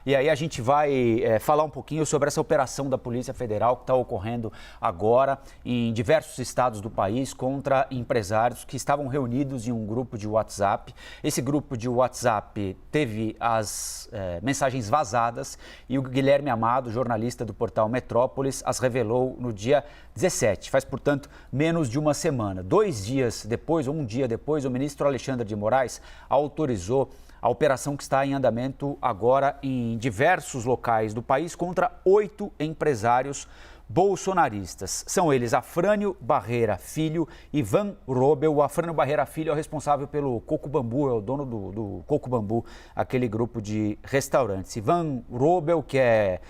E aí a gente vai falar um pouquinho sobre essa operação da Polícia Federal que está ocorrendo agora em diversos estados do país contra empresários que estavam reunidos em um grupo de WhatsApp. Esse grupo de WhatsApp teve as mensagens vazadas e o Guilherme Amado, jornalista do portal Metrópolis, as revelou no dia 17. Faz, portanto, menos de uma semana. 2 dias depois, ou um dia depois, o ministro Alexandre de Moraes autorizou a operação que está em andamento agora em diversos locais do país contra 8 empresários bolsonaristas. São eles Afrânio Barreira Filho, Ivan Robel. O Afrânio Barreira Filho é o responsável pelo Coco Bambu, é o dono do Coco Bambu, aquele grupo de restaurantes. Ivan Robel, que é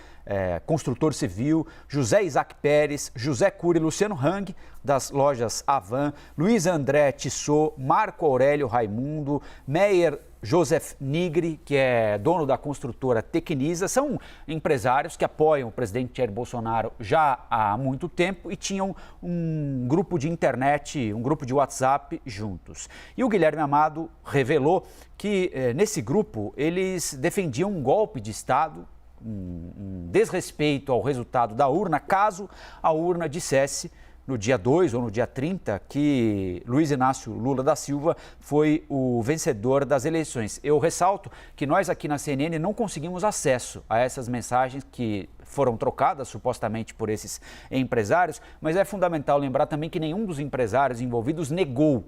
construtor civil, José Isaac Pérez, José Cury, Luciano Hang, das lojas Avan, Luiz André Tissot, Marco Aurélio Raimundo, Meyer Joseph Nigri, que é dono da construtora Tecnisa, são empresários que apoiam o presidente Jair Bolsonaro já há muito tempo e tinham um grupo de internet, um grupo de WhatsApp juntos. E o Guilherme Amado revelou que nesse grupo eles defendiam um golpe de Estado, um desrespeito ao resultado da urna, caso a urna dissesse no dia 2 ou no dia 30 que Luiz Inácio Lula da Silva foi o vencedor das eleições. Eu ressalto que nós aqui na CNN não conseguimos acesso a essas mensagens que foram trocadas supostamente por esses empresários, mas é fundamental lembrar também que nenhum dos empresários envolvidos negou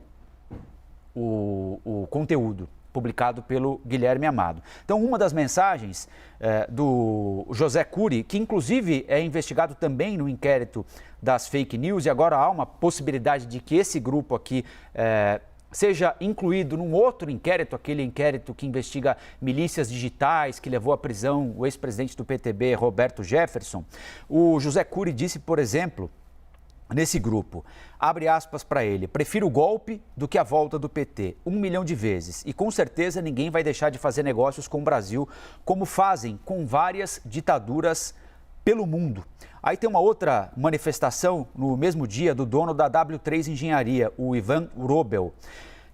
o conteúdo publicado pelo Guilherme Amado. Então, uma das mensagens do José Cury, que inclusive é investigado também no inquérito das fake news, e agora há uma possibilidade de que esse grupo aqui seja incluído num outro inquérito, aquele inquérito que investiga milícias digitais, que levou à prisão o ex-presidente do PTB, Roberto Jefferson. O José Cury disse, por exemplo, nesse grupo, abre aspas para ele: prefiro o golpe do que a volta do PT, 1 milhão de vezes. E com certeza ninguém vai deixar de fazer negócios com o Brasil, como fazem com várias ditaduras pelo mundo. Aí tem uma outra manifestação no mesmo dia do dono da W3 Engenharia, o Ivan Robel.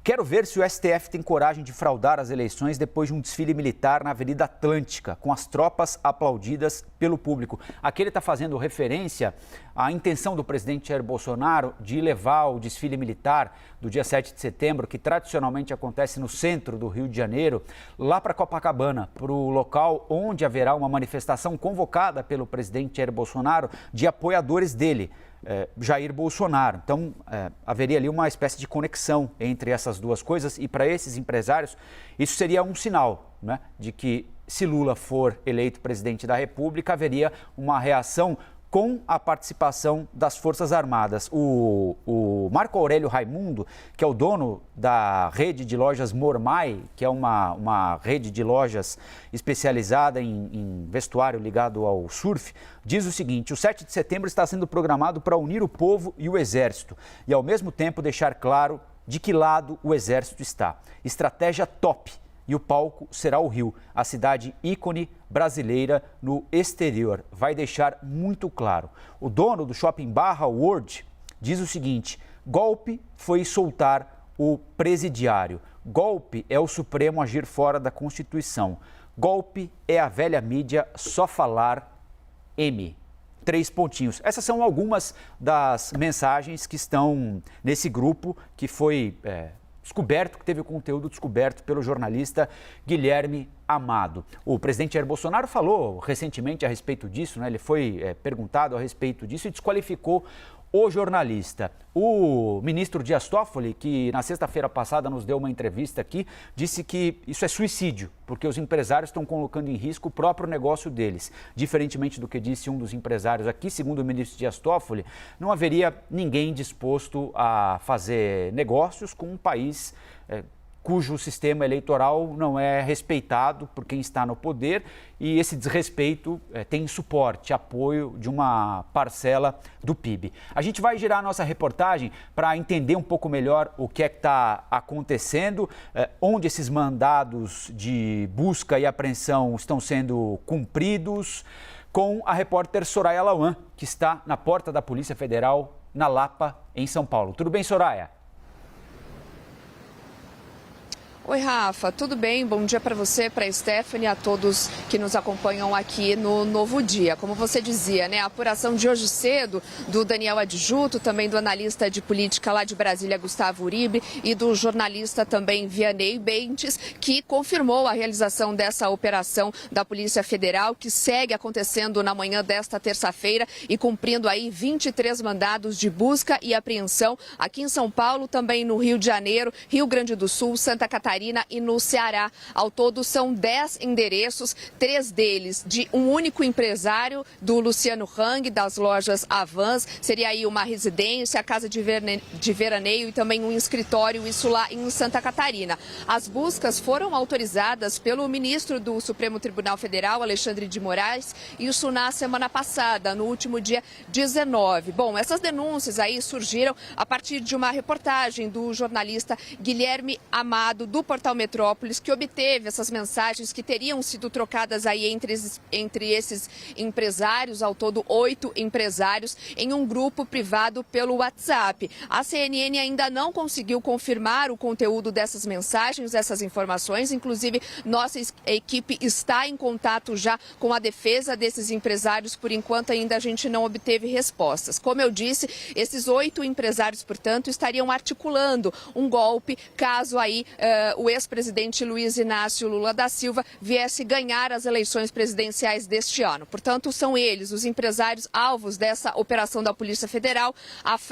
Quero ver se o STF tem coragem de fraudar as eleições depois de um desfile militar na Avenida Atlântica, com as tropas aplaudidas pelo público. Aqui ele está fazendo referência à intenção do presidente Jair Bolsonaro de levar o desfile militar do dia 7 de setembro, que tradicionalmente acontece no centro do Rio de Janeiro, lá para Copacabana, para o local onde haverá uma manifestação convocada pelo presidente Jair Bolsonaro de apoiadores dele, Jair Bolsonaro. Então, haveria ali uma espécie de conexão entre essas duas coisas e para esses empresários isso seria um sinal, né, de que se Lula for eleito presidente da República, haveria uma reação com a participação das Forças Armadas. O Marco Aurélio Raimundo, que é o dono da rede de lojas Mormai, que é uma rede de lojas especializada em vestuário ligado ao surf, diz o seguinte: o 7 de setembro está sendo programado para unir o povo e o Exército e, ao mesmo tempo, deixar claro de que lado o Exército está. Estratégia top. E o palco será o Rio, a cidade ícone brasileira no exterior. Vai deixar muito claro. O dono do shopping Barra World diz o seguinte: golpe foi soltar o presidiário. Golpe é o Supremo agir fora da Constituição. Golpe é a velha mídia só falar M. 3 pontinhos. Essas são algumas das mensagens que estão nesse grupo que foi descoberto, que teve o conteúdo descoberto pelo jornalista Guilherme Amado. O presidente Jair Bolsonaro falou recentemente a respeito disso, né? Ele foi perguntado a respeito disso e desqualificou o jornalista. O ministro Dias Toffoli, que na sexta-feira passada nos deu uma entrevista aqui, disse que isso é suicídio, porque os empresários estão colocando em risco o próprio negócio deles. Diferentemente do que disse um dos empresários aqui, segundo o ministro Dias Toffoli, não haveria ninguém disposto a fazer negócios com um país cujo sistema eleitoral não é respeitado por quem está no poder, e esse desrespeito tem suporte, apoio de uma parcela do PIB. A gente vai girar a nossa reportagem para entender um pouco melhor o que é que está acontecendo, onde esses mandados de busca e apreensão estão sendo cumpridos, com a repórter Soraya Lauan, que está na porta da Polícia Federal, na Lapa, em São Paulo. Tudo bem, Soraya? Oi, Rafa, tudo bem? Bom dia para você, para a Stephanie, a todos que nos acompanham aqui no Novo Dia. Como você dizia, né, a apuração de hoje cedo do Daniel Adjuto, também do analista de política lá de Brasília, Gustavo Uribe, e do jornalista também Vianney Bentes, que confirmou a realização dessa operação da Polícia Federal, que segue acontecendo na manhã desta terça-feira e cumprindo aí 23 mandados de busca e apreensão aqui em São Paulo, também no Rio de Janeiro, Rio Grande do Sul, Santa Catarina e no Ceará. Ao todo são 10 endereços, 3 deles de um único empresário, do Luciano Hang, das lojas Avans. Seria aí uma residência, a casa de veraneio e também um escritório, isso lá em Santa Catarina. As buscas foram autorizadas pelo ministro do Supremo Tribunal Federal, Alexandre de Moraes, isso na semana passada, no último dia 19. Bom, essas denúncias aí surgiram a partir de uma reportagem do jornalista Guilherme Amado, do Portal Metrópolis, que obteve essas mensagens que teriam sido trocadas aí entre esses empresários, ao todo 8 empresários, em um grupo privado pelo WhatsApp. A CNN ainda não conseguiu confirmar o conteúdo dessas mensagens, dessas informações. Inclusive, nossa equipe está em contato já com a defesa desses empresários. Por enquanto, ainda a gente não obteve respostas. Como eu disse, esses 8 empresários, portanto, estariam articulando um golpe caso aí o ex-presidente Luiz Inácio Lula da Silva viesse ganhar as eleições presidenciais deste ano. Portanto, são eles, os empresários alvos dessa operação da Polícia Federal: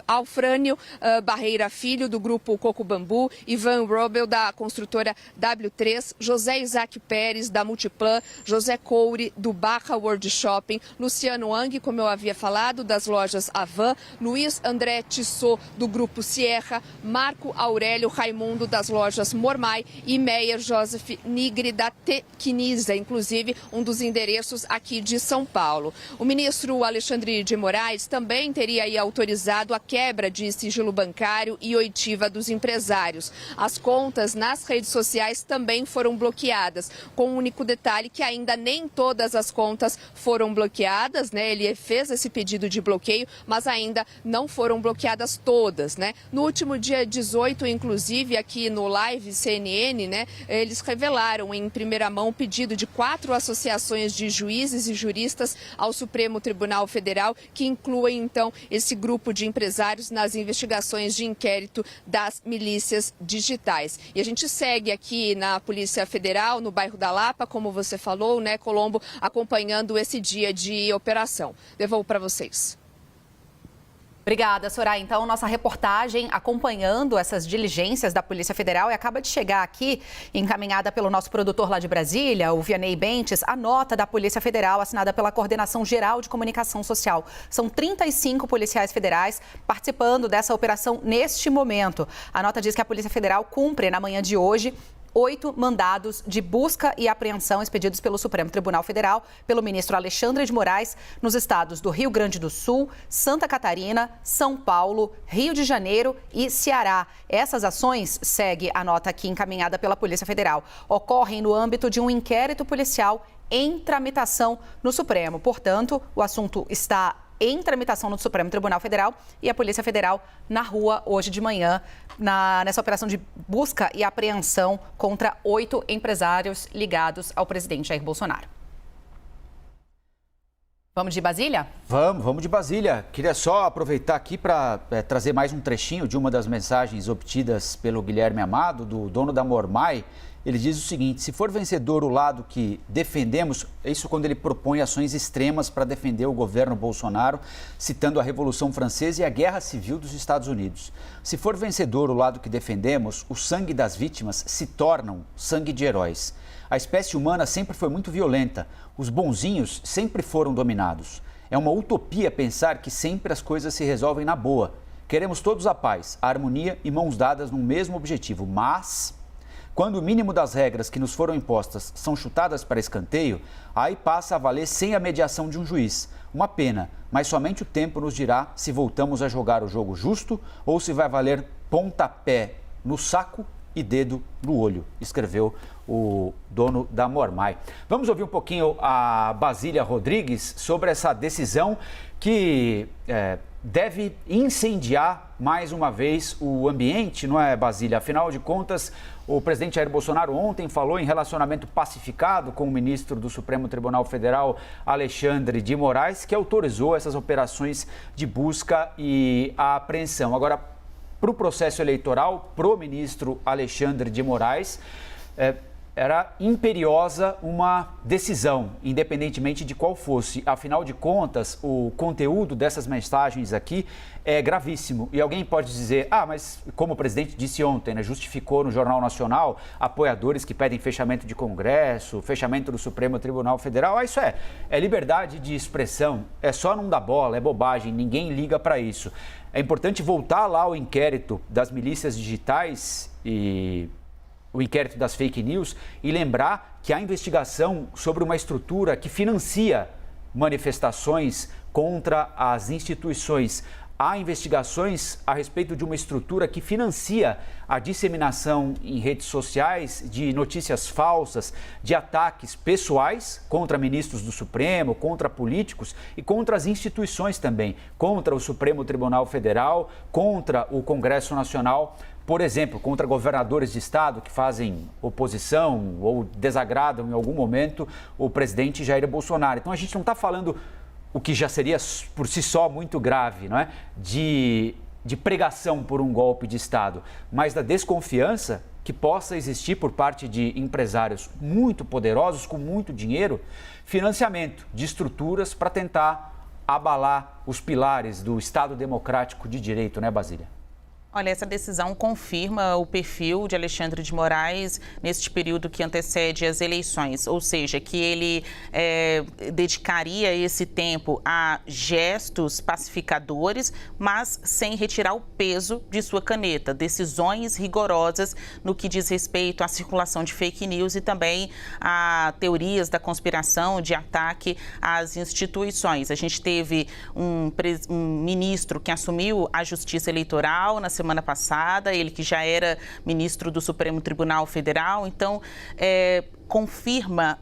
Alfrânio Barreira Filho, do grupo Coco Bambu, Ivan Robel, da construtora W3, José Isaac Pérez, da Multiplan, José Coure, do Barra World Shopping, Luciano Hang, como eu havia falado, das lojas Avan, Luiz André Tissot, do grupo Sierra, Marco Aurélio Raimundo, das lojas Mormai, e Meyer Joseph Nigri, da Tequiniza, inclusive um dos endereços aqui de São Paulo. O ministro Alexandre de Moraes também teria aí autorizado a quebra de sigilo bancário e oitiva dos empresários. As contas nas redes sociais também foram bloqueadas, com o único detalhe que ainda nem todas as contas foram bloqueadas, né? Ele fez esse pedido de bloqueio, mas ainda não foram bloqueadas todas, né? No último dia 18, inclusive, aqui no Live CNN, né, eles revelaram em primeira mão o pedido de 4 associações de juízes e juristas ao Supremo Tribunal Federal, que incluem, então, esse grupo de empresários nas investigações de inquérito das milícias digitais. E a gente segue aqui na Polícia Federal, no bairro da Lapa, como você falou, né, Colombo, acompanhando esse dia de operação. Devolvo para vocês. Obrigada, Soraya. Então, nossa reportagem acompanhando essas diligências da Polícia Federal, e acaba de chegar aqui, encaminhada pelo nosso produtor lá de Brasília, o Vianney Bentes, a nota da Polícia Federal assinada pela Coordenação Geral de Comunicação Social. São 35 policiais federais participando dessa operação neste momento. A nota diz que a Polícia Federal cumpre, na manhã de hoje, 8 mandados de busca e apreensão expedidos pelo Supremo Tribunal Federal, pelo ministro Alexandre de Moraes, nos estados do Rio Grande do Sul, Santa Catarina, São Paulo, Rio de Janeiro e Ceará. Essas ações, segue a nota aqui encaminhada pela Polícia Federal, ocorrem no âmbito de um inquérito policial em tramitação no Supremo. Portanto, o assunto está em tramitação no Supremo Tribunal Federal e a Polícia Federal na rua hoje de manhã, nessa operação de busca e apreensão contra 8 empresários ligados ao presidente Jair Bolsonaro. Vamos de Brasília? Vamos de Brasília. Queria só aproveitar aqui para trazer mais um trechinho de uma das mensagens obtidas pelo Guilherme Amado, do dono da Mormai. Ele diz o seguinte: se for vencedor o lado que defendemos, isso quando ele propõe ações extremas para defender o governo Bolsonaro, citando a Revolução Francesa e a Guerra Civil dos Estados Unidos. Se for vencedor o lado que defendemos, o sangue das vítimas se torna sangue de heróis. A espécie humana sempre foi muito violenta. Os bonzinhos sempre foram dominados. É uma utopia pensar que sempre as coisas se resolvem na boa. Queremos todos a paz, a harmonia e mãos dadas no mesmo objetivo, mas quando o mínimo das regras que nos foram impostas são chutadas para escanteio, aí passa a valer sem a mediação de um juiz. Uma pena, mas somente o tempo nos dirá se voltamos a jogar o jogo justo ou se vai valer pontapé no saco e dedo no olho, escreveu o dono da Mormai. Vamos ouvir um pouquinho a Basília Rodrigues sobre essa decisão que deve incendiar mais uma vez o ambiente, não é, Basília? Afinal de contas, o presidente Jair Bolsonaro ontem falou em relacionamento pacificado com o ministro do Supremo Tribunal Federal, Alexandre de Moraes, que autorizou essas operações de busca e apreensão. Agora, para o processo eleitoral, para o ministro Alexandre de Moraes, era imperiosa uma decisão, independentemente de qual fosse. Afinal de contas, o conteúdo dessas mensagens aqui é gravíssimo. E alguém pode dizer, mas como o presidente disse ontem, né, justificou no Jornal Nacional apoiadores que pedem fechamento de Congresso, fechamento do Supremo Tribunal Federal. Isso é liberdade de expressão, é só não dar bola, é bobagem, ninguém liga para isso. É importante voltar lá ao inquérito das milícias digitais e o inquérito das fake news e lembrar que há investigação sobre uma estrutura que financia manifestações contra as instituições. Há investigações a respeito de uma estrutura que financia a disseminação em redes sociais de notícias falsas, de ataques pessoais contra ministros do Supremo, contra políticos e contra as instituições também, contra o Supremo Tribunal Federal, contra o Congresso Nacional. Por exemplo, contra governadores de estado que fazem oposição ou desagradam em algum momento o presidente Jair Bolsonaro. Então a gente não está falando o que já seria por si só muito grave, não é? De pregação por um golpe de estado, mas da desconfiança que possa existir por parte de empresários muito poderosos, com muito dinheiro, financiamento de estruturas para tentar abalar os pilares do Estado democrático de direito, né, Basília? Olha, essa decisão confirma o perfil de Alexandre de Moraes neste período que antecede as eleições, ou seja, que ele dedicaria esse tempo a gestos pacificadores, mas sem retirar o peso de sua caneta, decisões rigorosas no que diz respeito à circulação de fake news e também a teorias da conspiração, de ataque às instituições. A gente teve um ministro que assumiu a Justiça Eleitoral na semana passada, ele que já era ministro do Supremo Tribunal Federal, então confirma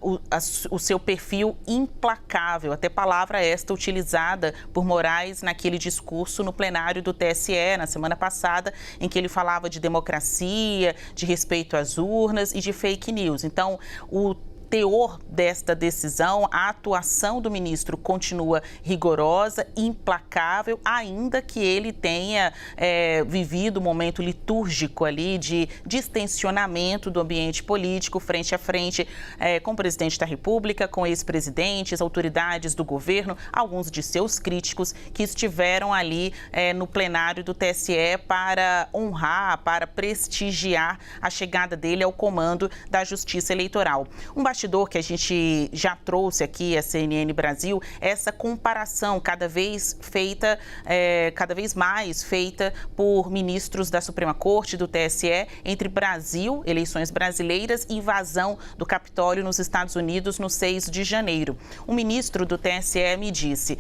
o seu perfil implacável, até palavra esta utilizada por Moraes naquele discurso no plenário do TSE na semana passada, em que ele falava de democracia, de respeito às urnas e de fake news. Então, o teor desta decisão, a atuação do ministro continua rigorosa, implacável, ainda que ele tenha vivido um momento litúrgico ali de distensionamento do ambiente político frente a frente com o presidente da República, com ex-presidentes, autoridades do governo, alguns de seus críticos que estiveram ali no plenário do TSE para honrar, para prestigiar a chegada dele ao comando da Justiça Eleitoral. Um bastidor que a gente já trouxe aqui, a CNN Brasil, essa comparação cada vez mais feita por ministros da Suprema Corte, do TSE, entre Brasil, eleições brasileiras e invasão do Capitólio nos Estados Unidos no 6 de janeiro. Um ministro do TSE me disse: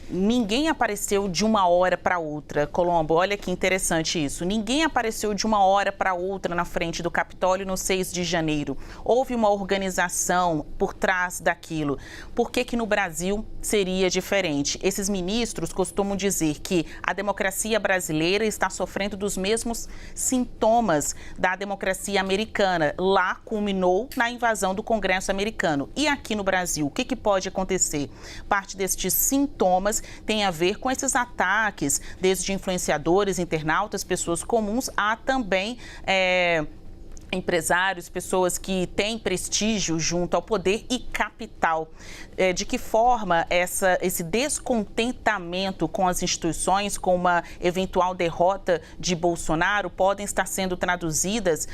ninguém apareceu de uma hora para outra. Colombo, olha que interessante isso. Ninguém apareceu de uma hora para outra na frente do Capitólio no 6 de janeiro. Houve uma organização por trás daquilo. Por que no Brasil seria diferente? Esses ministros costumam dizer que a democracia brasileira está sofrendo dos mesmos sintomas da democracia americana. Lá culminou na invasão do Congresso americano. E aqui no Brasil, o que pode acontecer? Parte destes sintomas tem a ver com esses ataques, desde influenciadores, internautas, pessoas comuns, a também empresários, pessoas que têm prestígio junto ao poder e capital. De que forma esse descontentamento com as instituições, com uma eventual derrota de Bolsonaro, podem estar sendo traduzidas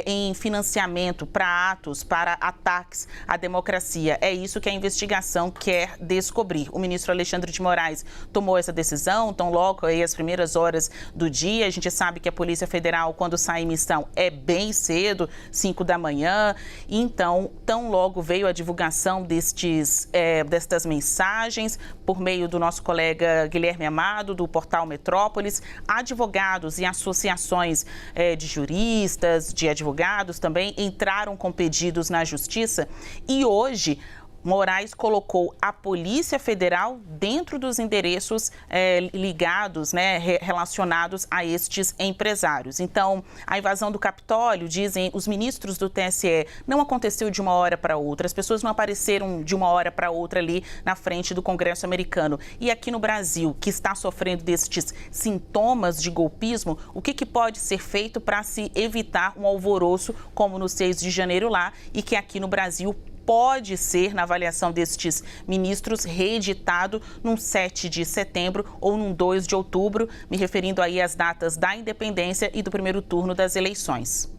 em financiamento para atos, para ataques à democracia? É isso que a investigação quer descobrir. O ministro Alexandre de Moraes tomou essa decisão, tão logo aí as primeiras horas do dia. A gente sabe que a Polícia Federal, quando sai em missão, é bem cedo. cedo, 5 da manhã. Então, tão logo veio a divulgação destas mensagens por meio do nosso colega Guilherme Amado, do portal Metrópolis. Advogados e associações de juristas, de advogados também entraram com pedidos na Justiça e hoje Moraes colocou a Polícia Federal dentro dos endereços ligados, relacionados a estes empresários. Então, a invasão do Capitólio, dizem os ministros do TSE, não aconteceu de uma hora para outra. As pessoas não apareceram de uma hora para outra ali na frente do Congresso americano. E aqui no Brasil, que está sofrendo destes sintomas de golpismo, o que pode ser feito para se evitar um alvoroço como no 6 de janeiro lá e que aqui no Brasil pode ser, na avaliação destes ministros, reeditado num 7 de setembro ou num 2 de outubro, me referindo aí às datas da independência e do primeiro turno das eleições.